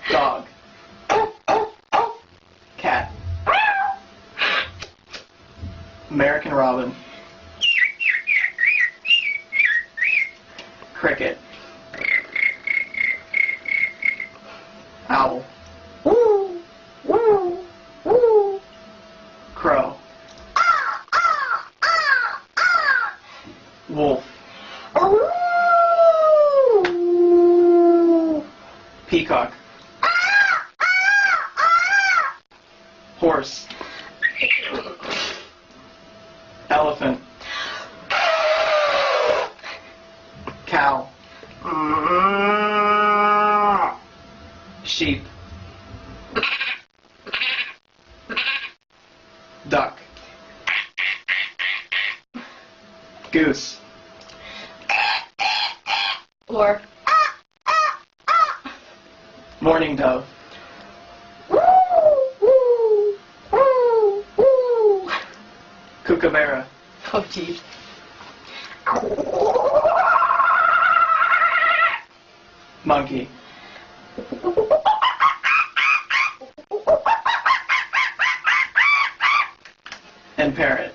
Dog. Cat. American robin. Cricket. Owl. Crow. Wolf. Peacock. Horse. Elephant. Cow. Sheep. Duck. Goose. Or Mourning dove. Kookaburra. oh geez. Monkey. And parrot.